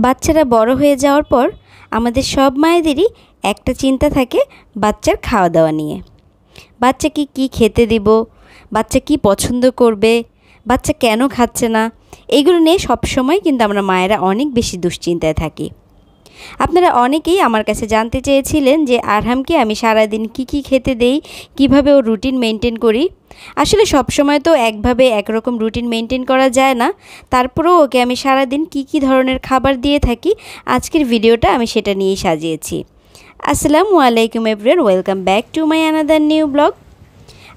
বাচ্চারা বড় হয়ে যাওয়ার পর আমাদের সব মায়েদেরই একটা চিন্তা থাকে বাচ্চার খাওয়া দাওয়া নিয়ে। বাচ্চাকে কি খেতে দিব, বাচ্চা কি পছন্দ করবে, বাচ্চা কেন খাচ্ছে না, এইগুলো নিয়ে সবসময় কিন্তু আমরা মায়েরা অনেক বেশি দুশ্চিন্তায় থাকি। আপনারা অনেকেই আমার কাছে জানতে চেয়েছিলেন যে আরহামকে আমি সারাদিন কি খেতে দেই, কিভাবে ও রুটিন মেনটেন করি। আসলে সব সময় তো একভাবে একরকম রুটিন মেনটেন করা যায় না, তারপরেও ওকে আমি সারাদিন কি ধরনের খাবার দিয়ে থাকি, আজকের ভিডিওটা আমি সেটা নিয়েই সাজিয়েছি। আসসালামু আলাইকুম everyone, welcome back to my another new blog.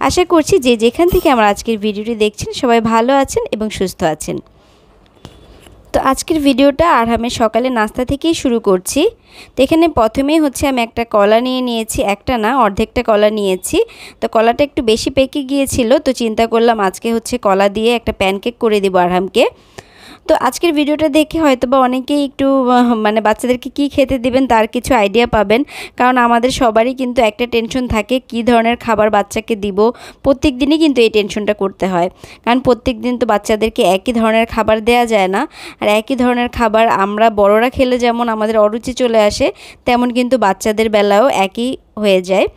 আশা করছি যে যেখান থেকে আমার আজকের ভিডিওটি দেখছেন সবাই ভালো আছেন এবং সুস্থ আছেন। তো আজকের ভিডিওটা আরহামের সকালে নাস্তা থেকেই শুরু করছি। তো এখানে প্রথমেই আমি একটা কলা নিয়েছি, একটা না অর্ধেকটা কলা নিয়েছি। তো কলাটা একটু বেশি পেকে গিয়েছিল, তো চিন্তা করলাম আজকে কলা দিয়ে একটা প্যানকেক করে দেবো আরহামকে। তো আজকের ভিডিওটা দেখে হয়তোবা অনেকেই একটু বাচ্চাদেরকে কি খেতে দিবেন তার কিছু আইডিয়া পাবেন, কারণ আমাদের সবারই কিন্তু একটা টেনশন থাকে কি ধরনের খাবার বাচ্চাকে দিব। প্রত্যেক দিনই কিন্তু এই টেনশনটা করতে হয়, কারণ প্রত্যেক দিন তো বাচ্চাদেরকে একই ধরনের খাবার দেয়া যায় না। আর একই ধরনের খাবার আমরা বড়রা খেলে যেমন আমাদের অরুচি চলে আসে, তেমন কিন্তু বাচ্চাদের বেলায়ও একই হয়ে যায়।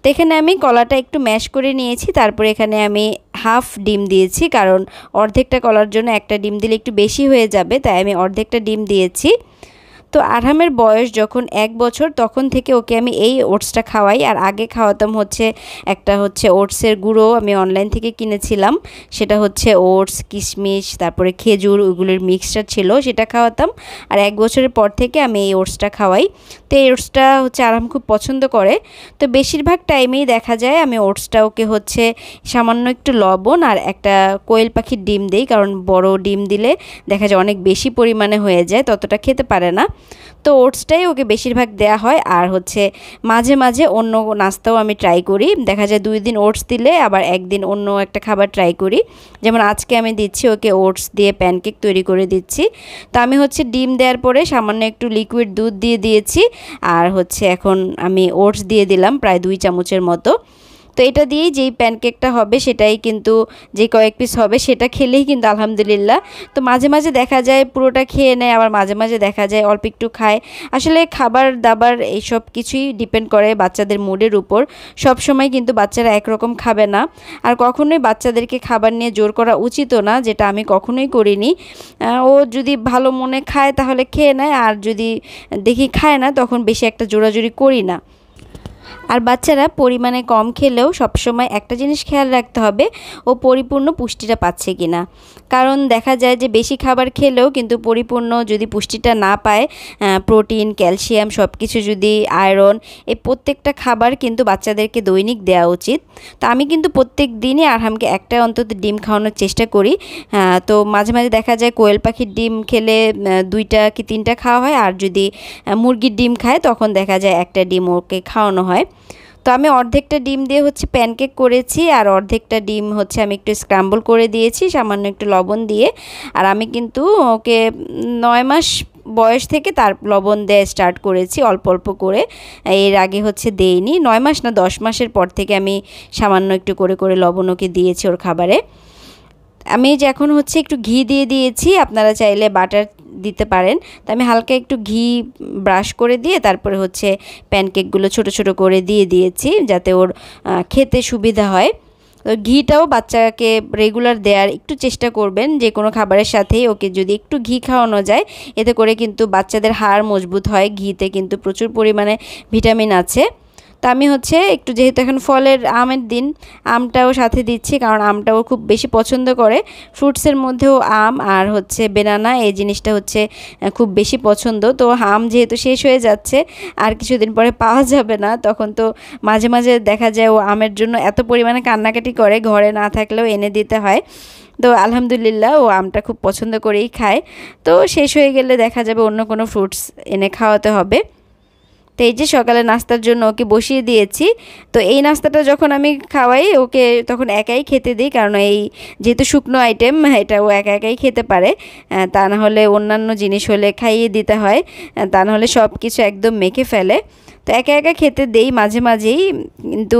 তো এখানে আমি কলাটা একটু ম্যাশ করে নিয়েছি, তারপরে এখানে আমি হাফ ডিম দিয়েছি, কারণ অর্ধেকটা কলার জন্য একটা ডিম দিলে একটু বেশি হয়ে যাবে, তাই আমি অর্ধেকটা ডিম দিয়েছি। তো আরহামের বয়স যখন 1 বছর তখন থেকে ওকে আমি এই ওটসটা খাওয়াই। আর আগে খাওয়াতাম একটা ওটসের গুঁড়ো আমি অনলাইন থেকে কিনেছিলাম, সেটা ওটস, কিশমিশ, তারপরে খেজুর, ওইগুলোর মিক্সচার ছিল, সেটা খাওয়াতাম। আর 1 বছরের পর থেকে আমি এই ওটসটা খাওয়াই। তো এই ওটসটা আরহাম খুব পছন্দ করে। তো বেশিরভাগ টাইমেই দেখা যায় আমি ওটসটা ওকে সামান্য একটু লবণ আর একটা কোয়েল পাখির ডিম দিই, কারণ বড় ডিম দিলে দেখা যায় অনেক বেশি পরিমাণে হয়ে যায়, ততটা খেতে পারে না। তো ওটসটাই ওকে বেশিরভাগ দেয়া হয়। আর মাঝে মাঝে অন্য নাস্তাও আমি ট্রাই করি, দেখা যায় 2 দিন ওটস দিলে আবার একদিন অন্য একটা খাবার ট্রাই করি। যেমন আজকে আমি দিচ্ছি ওকে ওটস দিয়ে প্যানকেক তৈরি করে দিচ্ছি। তো আমি ডিম দেওয়ার পরে সামান্য একটু লিকুইড দুধ দিয়ে দিয়েছি, আর এখন আমি ওটস দিয়ে দিলাম প্রায় 2 চামচের মতো। তো এটা দিয়েই যেই প্যানকেকটা হবে সেটাই কিন্তু যে কয়েক পিস হবে সেটা খেলেই কিন্তু আলহামদুলিল্লাহ। তো মাঝে মাঝে দেখা যায় পুরোটা খেয়ে নেয়, আবার মাঝে মাঝে দেখা যায় অল্প একটু খায়। আসলে খাবার দাবার এইসব কিছুই ডিপেন্ড করে বাচ্চাদের মুডের উপর। সব সময় কিন্তু বাচ্চারা একরকম খাবে না, আর কখনোই বাচ্চাদেরকে খাবার নিয়ে জোর করা উচিতও না, যেটা আমি কখনোই করিনি। ও যদি ভালো মনে খায় তাহলে খেয়ে নেয়, আর যদি দেখি খায় না তখন বেশি একটা জোরাজুরি করি না। আর বাচ্চারা পরিমাণে কম খেলেও সবসময় একটা জিনিস খেয়াল রাখতে হবে, ও পরিপূর্ণ পুষ্টিটা পাচ্ছে কিনা। কারণ দেখা যায় যে বেশি খাবার খেলেও কিন্তু পরিপূর্ণ যদি পুষ্টিটা না পায়, প্রোটিন, ক্যালসিয়াম সব কিছু, যদি আয়রন, এই প্রত্যেকটা খাবার কিন্তু বাচ্চাদেরকে দৈনিক দেওয়া উচিত। তো আমি কিন্তু প্রত্যেক দিনই আরহামকে একটা অন্তত ডিম খাওয়ানোর চেষ্টা করি। তো মাঝে মাঝে দেখা যায় কোয়েল পাখির ডিম খেলে 2টা কি 3টা খাওয়া হয়, আর যদি মুরগির ডিম খায় তখন দেখা যায় একটা ডিম ওকে খাওয়ানো হয়। তো আমি অর্ধেকটা ডিম দিয়ে প্যানকেক করেছি, আর অর্ধেকটা ডিম আমি একটু স্ক্র্যাম্বল করে দিয়েছি সামান্য একটু লবণ দিয়ে। আর আমি কিন্তু ওকে 9 মাস বয়স থেকে তার লবণ দেয়া স্টার্ট করেছি, অল্প অল্প করে। এর আগে দেইনি। 9 মাস না 10 মাসের পর থেকে আমি সামান্য একটু করে লবণ ওকে দিয়েছি ওর খাবারে। আমি যে এখন একটু ঘি দিয়ে দিয়েছি, আপনারা চাইলে বাটার দিতে পারেন। তো আমি হালকা একটু ঘি ব্রাশ করে দিয়ে তারপরে প্যানকেকগুলো ছোট ছোট করে দিয়ে দিয়েছি, যাতে ওর খেতে সুবিধা হয়। তো ঘিটাও বাচ্চাকে রেগুলার দেওয়ার একটু চেষ্টা করবেন, যে কোনো খাবারের সাথেই ওকে যদি একটু ঘি খাওয়ানো যায়, এতে করে কিন্তু বাচ্চাদের হাড় মজবুত হয়। ঘিতে কিন্তু প্রচুর পরিমাণে ভিটামিন আছে। তো আমি একটু, যেহেতু এখন ফলের আমের দিন, আমটাও সাথে দিচ্ছি, কারণ আমটাও খুব বেশি পছন্দ করে। ফ্রুটসের মধ্যেও আম আর বেনানা, এই জিনিসটা খুব বেশি পছন্দ। তো আম যেহেতু শেষ হয়ে যাচ্ছে, আর কিছুদিন পরে পাওয়া যাবে না, তখন তো মাঝে মাঝে দেখা যায় ও আমের জন্য এত পরিমাণে কান্নাকাটি করে, ঘরে না থাকলেও এনে দিতে হয়। তো আলহামদুলিল্লাহ ও আমটা খুব পছন্দ করেই খায়। তো শেষ হয়ে গেলে দেখা যাবে অন্য কোনো ফ্রুটস এনে খাওয়াতে হবে। তো এই যে সকালে নাস্তার জন্য ওকে বসিয়ে দিয়েছি। তো এই নাস্তাটা যখন আমি খাওয়াই ওকে তখন একাই খেতে দিই, কারণ যেহেতু শুকনো আইটেম, এটা ও একাই খেতে পারে। তা না হলে অন্যান্য জিনিস হলে খাইয়ে দিতে হয়, তা না হলে সব কিছু একদম মেখে ফেলে। তো একা একা খেতে দেই মাঝে মাঝেই, কিন্তু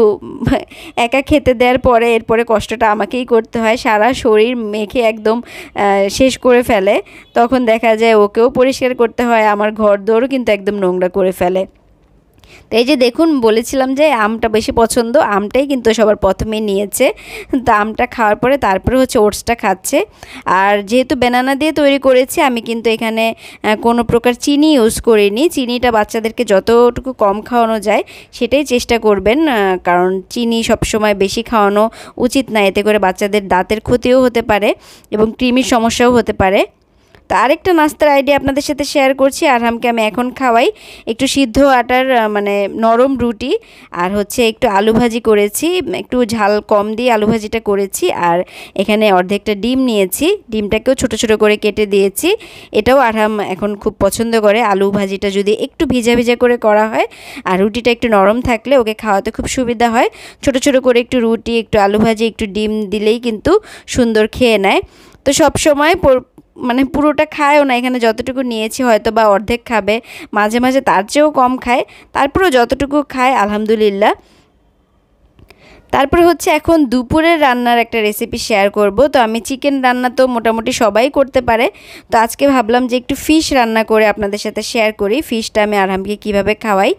একা খেতে দেওয়ার পরে এরপরে কষ্টটা আমাকেই করতে হয়, সারা শরীর মেখে একদম শেষ করে ফেলে। তখন দেখা যায় ওকেও পরিষ্কার করতে হয়, আমার ঘর দোরও কিন্তু একদম নোংরা করে ফেলে। তো এই যে দেখুন, বলেছিলাম যে আমটা বেশি পছন্দ, আমটাই কিন্তু সবার প্রথমেই নিয়েছে। তো আমটা খাওয়ার পরে তারপরে হচ্ছে ওটসটা খাচ্ছে। আর যেহেতু ব্যানানা দিয়ে তৈরি করেছি, আমি কিন্তু এখানে কোনো প্রকার চিনি ইউজ করিনি। চিনিটা বাচ্চাদেরকে যতটুকু কম খাওয়ানো যায় সেটাই চেষ্টা করবেন, কারণ চিনি সবসময় বেশি খাওয়ানো উচিত না, এতে করে বাচ্চাদের দাঁতের ক্ষতিও হতে পারে এবং কৃমির সমস্যাও হতে পারে। তো আরেকটা নাস্তার আইডিয়া আপনাদের সাথে শেয়ার করছি। আরহামকে আমি এখন খাওয়াই একটু সিদ্ধ আটার মানে নরম রুটি, আর হচ্ছে একটু আলু ভাজি করেছি, একটু ঝাল কম দিয়ে আলু ভাজিটা করেছি। আর এখানে অর্ধেকটা ডিম নিয়েছি, ডিমটাকেও ছোট ছোট করে কেটে দিয়েছি। এটাও আরহাম এখন খুব পছন্দ করে। আলু ভাজিটা যদি একটু ভিজা ভিজা করে করা হয় আর রুটিটা একটু নরম থাকলে ওকে খাওয়াতে খুব সুবিধা হয়। ছোট ছোট করে একটু রুটি, একটু আলু ভাজি, একটু ডিম দিলেই কিন্তু সুন্দর খেয়ে নেয়। তো সব সময় মানে পুরোটা খায়ও না, এখানে যতটুকু নিয়েছি হয়তো বা অর্ধেক খাবে, মাঝে মাঝে তার চেয়েও কম খায়, তারপরেও যতটুকু খায় আলহামদুলিল্লাহ। তারপরে হচ্ছে এখন দুপুরের রান্নার একটা রেসিপি শেয়ার করব। তো আমি চিকেন রান্না তো মোটামুটি সবাই করতে পারে, তো আজকে ভাবলাম যে একটু ফিশ রান্না করে আপনাদের সাথে শেয়ার করি ফিশটা আমি আরহামকে কীভাবে খাওয়াই।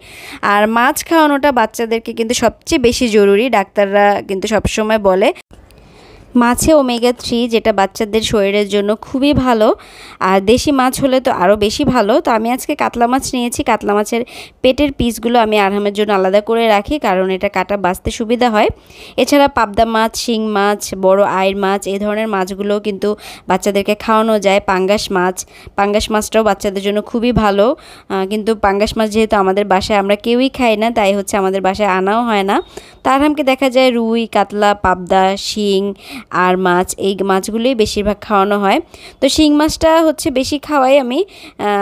আর মাছ খাওয়ানোটা বাচ্চাদেরকে কিন্তু সবচেয়ে বেশি জরুরি, ডাক্তাররা কিন্তু সবসময় বলে মাছে ওমেগা 3, যেটা বাচ্চাদের শরীরের জন্য খুবই ভালো। আর দেশি মাছ হলে তো আরও বেশি ভালো। তো আমি আজকে কাতলা মাছ নিয়েছি। কাতলা মাছের পেটের পিসগুলো আমি আরহামের জন্য আলাদা করে রাখি, কারণ এটা কাটা বাছতে সুবিধা হয়। এছাড়া পাবদা মাছ, শিং মাছ, বড় আইর মাছ, এই ধরনের মাছগুলো কিন্তু বাচ্চাদেরকে খাওয়ানো যায়। পাঙ্গাস মাছটাও বাচ্চাদের জন্য খুবই ভালো, কিন্তু পাঙ্গাস মাছ যেহেতু আমাদের বাসায় আমরা কেউই খাই না, তাই হচ্ছে আমাদের বাসায় আনাও হয় না। তো আরহামকে দেখা যায় রুই, কাতলা, পাবদা, শিং আর মাছ, এই মাছগুলোই বেশিরভাগ খাওয়ানো হয়। তো শিং মাছটা হচ্ছে বেশি খাওয়াই আমি,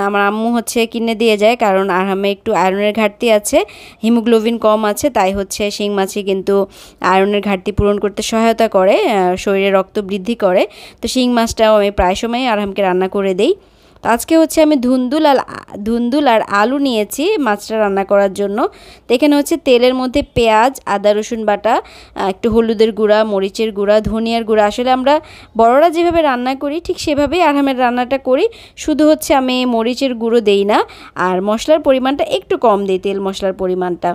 আমার আম্মু হচ্ছে কিনে দিয়ে যায়, কারণ আরহামে একটু আয়রনের ঘাটতি আছে, হিমোগ্লোবিন কম আছে, তাই হচ্ছে শিং মাছই কিন্তু আয়রনের ঘাটতি পূরণ করতে সহায়তা করে, শরীরে রক্ত বৃদ্ধি করে। তো শিং মাছটাও আমি প্রায় সময়ই আরহামকে রান্না করে দেই। তো আজকে হচ্ছে আমি ধুন্দুল আর আলু নিয়েছি মাছটা রান্না করার জন্য। তো এখানে হচ্ছে তেলের মধ্যে পেঁয়াজ, আদা রসুন বাটা, একটু হলুদের গুঁড়া, মরিচের গুঁড়া, ধনিয়ার গুঁড়া, আসলে আমরা বড়রা যেভাবে রান্না করি ঠিক সেভাবেই আরহামের রান্নাটা করি, শুধু হচ্ছে আমি মরিচের গুঁড়ো দেই না, আর মশলার পরিমাণটা একটু কম দিই, তেল মশলার পরিমাণটা।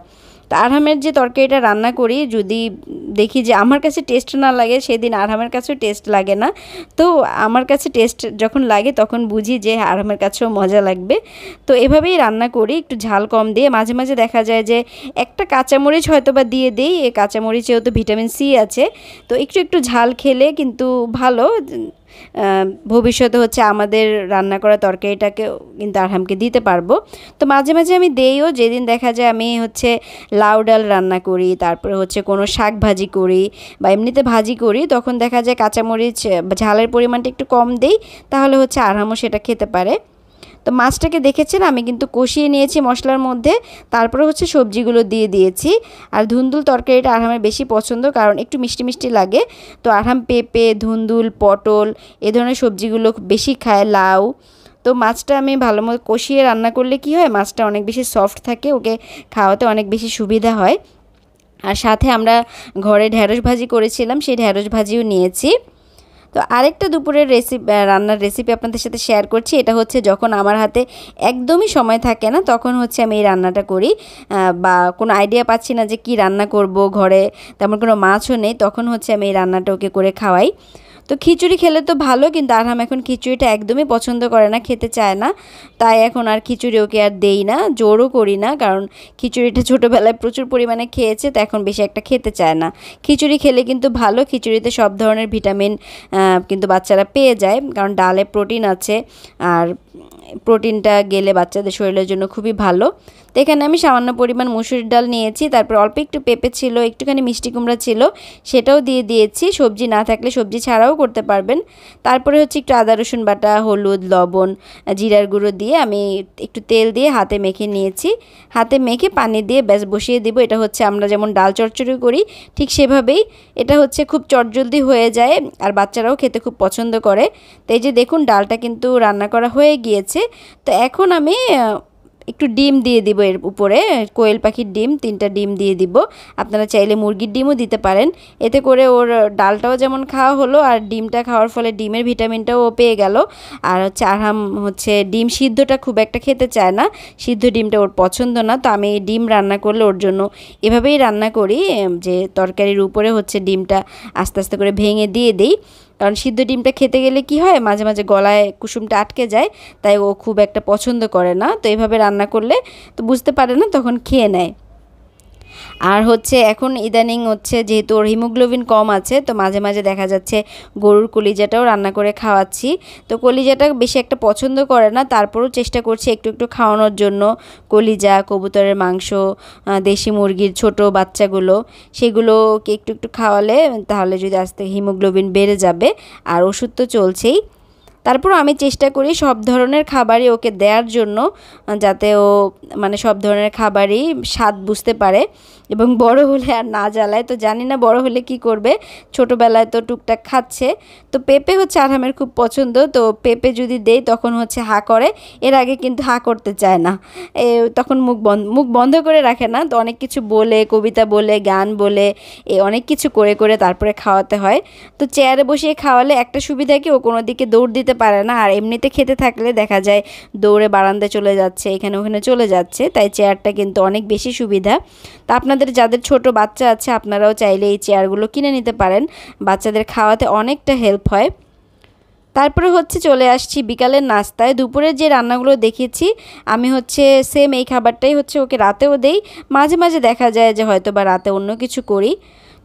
তো আরহামের যে তরকারিটা রান্না করি, যদি দেখি যে আমার কাছে টেস্ট না লাগে, সেদিন আরহামের কাছেও টেস্ট লাগে না। তো আমার কাছে টেস্ট যখন লাগে তখন বুঝি যে আরহামের কাছেও মজা লাগবে। তো এভাবেই রান্না করি, একটু ঝাল কম দিয়ে। মাঝে মাঝে দেখা যায় যে একটা কাঁচামরিচ হয়তো বা দিয়ে দিই, এই কাঁচামরিচেও তো ভিটামিন সি আছে, তো একটু একটু ঝাল খেলে কিন্তু ভালো। ভবিষ্যতে হচ্ছে আমাদের রান্না করা তরকারিটাকেও কিন্তু আরহামকে দিতে পারবো। তো মাঝে মাঝে আমি দেইও, যেদিন দেখা যায় আমি হচ্ছে লাউ ডাল রান্না করি, তারপরে হচ্ছে কোনো শাক ভাজি করি বা এমনিতে ভাজি করি, তখন দেখা যায় কাঁচামরিচ ঝালের পরিমাণটা একটু কম দেই, তাহলে হচ্ছে আরহামও সেটা খেতে পারে। তো মাছটাকে দেখেছেন আমি কিন্তু কষিয়ে নিয়েছি মশলার মধ্যে, তারপরে হচ্ছে সবজিগুলো দিয়ে দিয়েছি। আর ধুন্দুল তরকারিটা আরহামের বেশি পছন্দ, কারণ একটু মিষ্টি মিষ্টি লাগে। তো আরহাম পেঁপে, ধুন্দুল, পটল এ ধরনের সবজিগুলো বেশি খায়, লাউ। তো মাছটা আমি ভালো মতো কষিয়ে রান্না করলে কি হয়, মাছটা অনেক বেশি সফট থাকে, ওকে খাওয়াতে অনেক বেশি সুবিধা হয়। আর সাথে আমরা ঘরে ঢ্যাঁড়স ভাজি করেছিলাম, সেই ঢ্যাঁড়স ভাজিও নিয়েছি। তো আরেকটা দুপুরের রান্নার রেসিপি আপনাদের সাথে শেয়ার করছি। এটা হচ্ছে যখন আমার হাতে একদমই সময় থাকে না, তখন হচ্ছে আমি এই রান্নাটা করি, বা কোনো আইডিয়া পাচ্ছি না যে কি রান্না করব, ঘরে তেমন কোনো মাছও নেই, তখন হচ্ছে আমি এই রান্নাটা ওকে করে খাওয়াই। তো খিচুড়ি খেলে তো ভালো, কিন্তু আরহাম এখন খিচুড়িটা একদমই পছন্দ করে না, খেতে চায় না, তাই এখন আর খিচুড়ি ওকে আর দেই না, জোরও করি না, কারণ খিচুড়িটা ছোটোবেলায় প্রচুর পরিমাণে খেয়েছে, তো এখন বেশি একটা খেতে চায় না। খিচুড়ি খেলে কিন্তু ভালো, খিচুড়িতে সব ধরনের ভিটামিন কিন্তু বাচ্চারা পেয়ে যায়, কারণ ডালে প্রোটিন আছে, আর প্রোটিনটা গেলে বাচ্চাদের শরীরের জন্য খুবই ভালো। তো এখানে আমি সামান্য পরিমাণ মুসুরির ডাল নিয়েছি, তারপর অল্প একটু পেঁপে ছিল, একটুখানি মিষ্টি কুমড়া ছিল, সেটাও দিয়ে দিয়েছি। সবজি না থাকলে সবজি ছাড়াও করতে পারবেন। তারপরে হচ্ছে একটু আদা রসুন বাটা, হলুদ, লবণ, জিরার গুঁড়ো দিয়ে আমি একটু তেল দিয়ে হাতে মেখে নিয়েছি। হাতে মেখে পানি দিয়ে ব্যাস বসিয়ে দিব। এটা হচ্ছে আমরা যেমন ডাল চচ্চড়ি করি ঠিক সেভাবেই, এটা হচ্ছে খুব চটজলদি হয়ে যায়, আর বাচ্চারাও খেতে খুব পছন্দ করে। তো এই যে দেখুন, ডালটা কিন্তু রান্না করা হয়ে গিয়েছে। তো এখন আমি একটু ডিম দিয়ে দিব এর উপরে, কোয়েল পাখির ডিম 3টা ডিম দিয়ে দিব। আপনারা চাইলে মুরগির ডিমও দিতে পারেন। এতে করে ওর ডালটাও যেমন খাওয়া হলো আর ডিমটা খাওয়ার ফলে ডিমের ভিটামিনটাও ও পেয়ে গেল। আর হচ্ছে আরহাম হচ্ছে ডিম সিদ্ধটা খুব একটা খেতে চায় না, সিদ্ধ ডিমটা ওর পছন্দ না। তো আমি ডিম রান্না করলে ওর জন্য এভাবেই রান্না করি, যে তরকারির উপরে হচ্ছে ডিমটা আস্তে আস্তে করে ভেঙে দিয়ে দিই। কারণ সিদ্ধ ডিমটা খেতে গেলে কি হয়, মাঝে মাঝে গলায় কুসুমটা আটকে যায়, তাই ও খুব একটা পছন্দ করে না। তো এইভাবে রান্না করলে তো বুঝতে পারে না, তখন খেয়ে নেয়। আর হচ্ছে এখন ইদানিং হচ্ছে যেহেতু ওর হিমোগ্লোবিন কম আছে, তো মাঝে মাঝে দেখা যাচ্ছে গরুর কলিজাটাও রান্না করে খাওয়াচ্ছি। তো কলিজাটা বেশি একটা পছন্দ করে না, তারপরেও চেষ্টা করছি একটু একটু খাওয়ানোর জন্য। কলিজা, কবুতরের মাংস, দেশি মুরগির ছোট বাচ্চাগুলো, সেগুলোকে একটু একটু খাওয়ালে তাহলে যদি আস্তে হিমোগ্লোবিন বেড়ে যাবে। আর ওষুধ তো চলছেই। তারপর আমি চেষ্টা করি সব ধরনের খাবারই ওকে দেওয়ার জন্য, যাতে ও মানে সব ধরনের খাবারই স্বাদ বুঝতে পারে এবং বড় হলে আর না জ্বালায়। তো জানি না বড় হলে কি করবে, ছোটোবেলায় তো টুকটাক খাচ্ছে। তো পেঁপে হচ্ছে আরহামের খুব পছন্দ, তো পেঁপে যদি দেই তখন হচ্ছে হা করে, এর আগে কিন্তু হা করতে চায় না, তখন মুখ বন্ধ করে রাখে না। তো অনেক কিছু বলে, কবিতা বলে, গান বলে, অনেক কিছু করে করে তারপরে খাওয়াতে হয়। তো চেয়ারে বসিয়ে খাওয়ালে একটা সুবিধা কি, ও কোনো দিকে দৌড় দিতে পারে না। আর এমনিতে খেতে থাকলে দেখা যায় দৌড়ে বারান্দায় চলে যাচ্ছে, এখানে ওখানে চলে যাচ্ছে, তাই চেয়ারটা কিন্তু অনেক বেশি সুবিধা। তা আপনাদের যাদের ছোট বাচ্চা আছে আপনারাও চাইলে এই চেয়ারগুলো কিনে নিতে পারেন, বাচ্চাদের খাওয়াতে অনেকটা হেল্প হয়। তারপরে হচ্ছে চলে আসছি বিকালের নাস্তায়। দুপুরের যে রান্নাগুলো দেখেছি আমি হচ্ছে সেম এই খাবারটাই হচ্ছে ওকে রাতেও দেই, মাঝে মাঝে দেখা যায় যে হয়তো বা রাতে অন্য কিছু করি।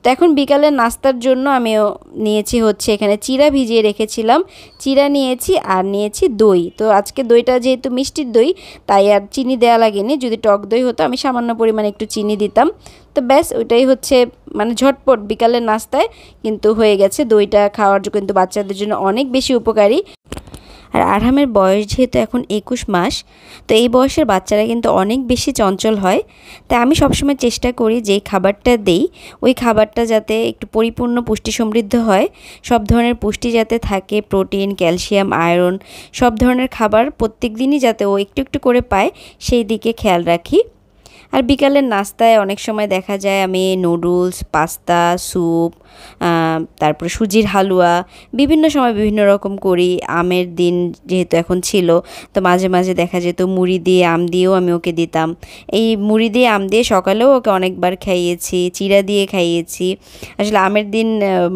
তো এখন বিকালের নাস্তার জন্য আমিও নিয়েছি হচ্ছে এখানে চিড়া ভিজিয়ে রেখেছিলাম, চিড়া নিয়েছি আর নিয়েছি দই। তো আজকে দইটা যেহেতু মিষ্টির দই, তাই আর চিনি দেওয়া লাগেনি। যদি টক দই হতো আমি সামান্য পরিমাণে একটু চিনি দিতাম। তো ব্যাস ওইটাই হচ্ছে মানে ঝটপট বিকালের নাস্তায় কিন্তু হয়ে গেছে। দইটা খাওয়ার কিন্তু বাচ্চাদের জন্য অনেক বেশি উপকারী। আর আরহামের বয়স যেহেতু এখন 21 মাস, তো এই বয়সের বাচ্চারা কিন্তু অনেক বেশি চঞ্চল হয়। তাই আমি সবসময় চেষ্টা করি যে খাবারটা দেই ওই খাবারটা যাতে একটু পরিপূর্ণ পুষ্টি সমৃদ্ধ হয়, সব ধরনের পুষ্টি যাতে থাকে, প্রোটিন, ক্যালসিয়াম, আয়রন, সব ধরনের খাবার প্রত্যেক দিনই যাতে ও একটু একটু করে পায় সেই দিকে খেয়াল রাখি। আর বিকালের নাস্তায় অনেক সময় দেখা যায় আমি নুডলস, পাস্তা, স্যুপ, তারপরে সুজির হালুয়া বিভিন্ন সময় বিভিন্ন রকম করি। আমের দিন যেহেতু এখন ছিল, তো মাঝে মাঝে দেখা যেত মুড়ি দিয়ে আম দিয়েও আমি ওকে দিতাম। এই মুড়ি দিয়ে আম দিয়ে সকালেও ওকে অনেকবার খাইয়েছি, চিড়া দিয়ে খাইয়েছি। আসলে আমের দিন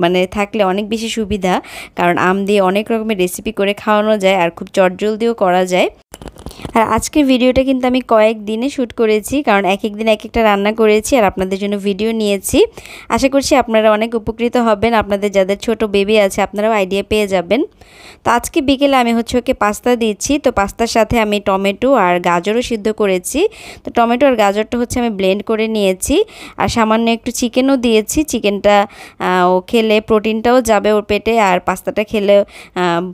মানে থাকলে অনেক বেশি সুবিধা, কারণ আম দিয়ে অনেক রকমের রেসিপি করে খাওয়ানো যায় আর খুব চটজলদিও করা যায়। আর আজকের ভিডিওটা কিন্তু আমি কয়েকদিনে শ্যুট করেছি, কারণ এক এক দিন এক একটা রান্না করেছি আর আপনাদের জন্য ভিডিও নিয়েছি। আশা করছি আপনারা অনেক উপকৃত হবেন, আপনাদের যাদের ছোট বেবি আছে আপনারাও আইডিয়া পেয়ে যাবেন। তো আজকে বিকেলে আমি হচ্ছে ওকে পাস্তা দিচ্ছি। তো পাস্তার সাথে আমি টমেটো আর গাজরও সিদ্ধ করেছি। তো টমেটো আর গাজরটা হচ্ছে আমি ব্লেন্ড করে নিয়েছি আর সামান্য একটু চিকেনও দিয়েছি। চিকেনটা ও খেলে প্রোটিনটাও যাবে ওর পেটে, আর পাস্তাটা খেলে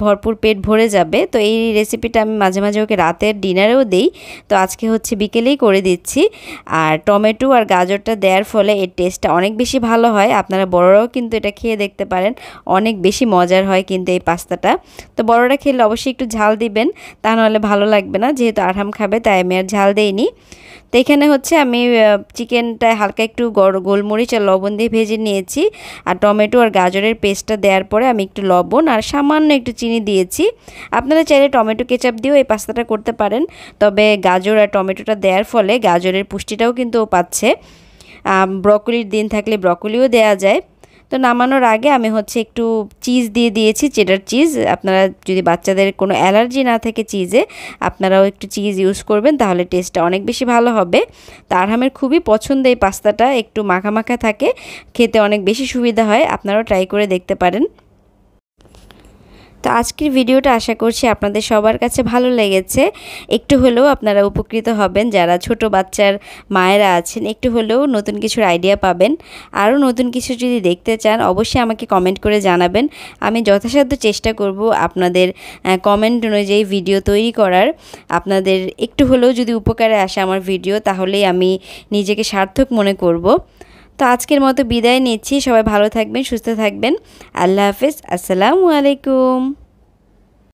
ভরপুর পেট ভরে যাবে। তো এই রেসিপিটা আমি মাঝে মাঝে ওকে রাতের ডিনারেও দেই, তো আজকে হচ্ছে বিকেলেই করে দিচ্ছি। আর টমেটো আর গাজরটা দেওয়ার ফলে এর টেস্টটা অনেক বেশি ভালো হয়। আপনারা বড়রাও কিন্তু এটা খেয়ে দেখতে পারেন, অনেক বেশি মজার হয় কিন্তু এই পাস্তাটা। তো বড়রা খেলে অবশ্যই একটু ঝাল দিবেন, তা নাহলে ভালো লাগবে না। যেহেতু আরহাম খাবে তাই আমি আর ঝাল দেইনি। তো এখানে হচ্ছে আমি চিকেনটা হালকা একটু গোলমরিচ আর লবণ দিয়ে ভেজে নিয়েছি, আর টমেটো আর গাজরের পেস্টটা দেওয়ার পরে আমি একটু লবণ আর সামান্য একটু চিনি দিয়েছি। আপনারা চাইলে টমেটো কেচাপ দিয়েও এই পাস্তাটা করতে পারেন, তবে গাজর আর টমেটোটা দেওয়ার ফলে গাজরের পুষ্টিটাও কিন্তু ও পাচ্ছে। ব্রকলির দিন থাকলে ব্রকলিও দেওয়া যায়। তো নামানোর আগে আমি হচ্ছে একটু চিজ দিয়ে দিয়েছি, চেডার চিজ। আপনারা যদি বাচ্চাদের কোনো অ্যালার্জি না থাকে চিজে, আপনারাও একটু চিজ ইউজ করবেন, তাহলে টেস্টটা অনেক বেশি ভালো হবে। তো আরহামের খুবই পছন্দ এই পাস্তাটা, একটু মাখা মাখা থাকে, খেতে অনেক বেশি সুবিধা হয়। আপনারাও ট্রাই করে দেখতে পারেন। তো আজকের ভিডিওটা আশা করছি আপনাদের সবার কাছে ভালো লেগেছে, একটু হলেও আপনারা উপকৃত হবেন। যারা ছোট বাচ্চার মায়েরা আছেন একটু হলেও নতুন কিছুর আইডিয়া পাবেন। আরও নতুন কিছু যদি দেখতে চান অবশ্যই আমাকে কমেন্ট করে জানাবেন, আমি যথাসাধ্য চেষ্টা করব আপনাদের কমেন্ট অনুযায়ী ভিডিও তৈরি করার। আপনাদের একটু হলেও যদি উপকারে আসে আমার ভিডিও, তাহলেই আমি নিজেকে সার্থক মনে করব। তো আজকের মতো বিদায় নিচ্ছি, সবাই ভালো থাকবেন, সুস্থ থাকবেন। আল্লাহ হাফেজ, আসসালামু আলাইকুম।